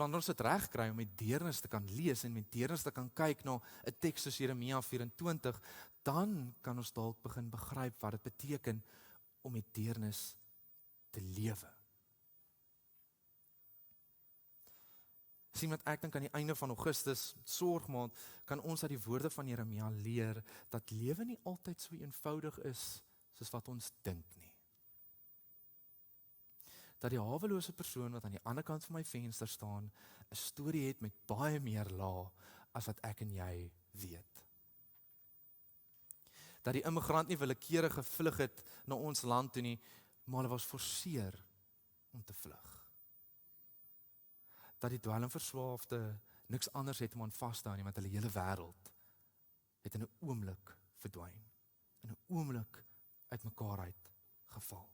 wanneer ons dit reg kry om met deernis te kan lees en met deernis te kan kyk na 'n teks soos Jeremia 24, dan kan ons dalk begin begryp wat dit beteken om met deernis te lewe. Sien wat ek dink aan die einde van Augustus, sorgmaand, kan ons uit die woorde van Jeremia leer dat lewe nie altyd so eenvoudig is soos wat ons dink nie. Dat die hawelose persoon wat aan die ander kant van my venster staan, 'n storie het met baie meer lae as wat ek en jy weet. Dat die immigrant nie willekeurig gevlug het na ons land toe nie, maar hulle was forceer om te vlug. Dat die dwelmverslaafde niks anders het om aan vas te hou nie, want hulle hele wêreld het in 'n oomblik verdwyn, in 'n oomblik uitmekaar uit geval.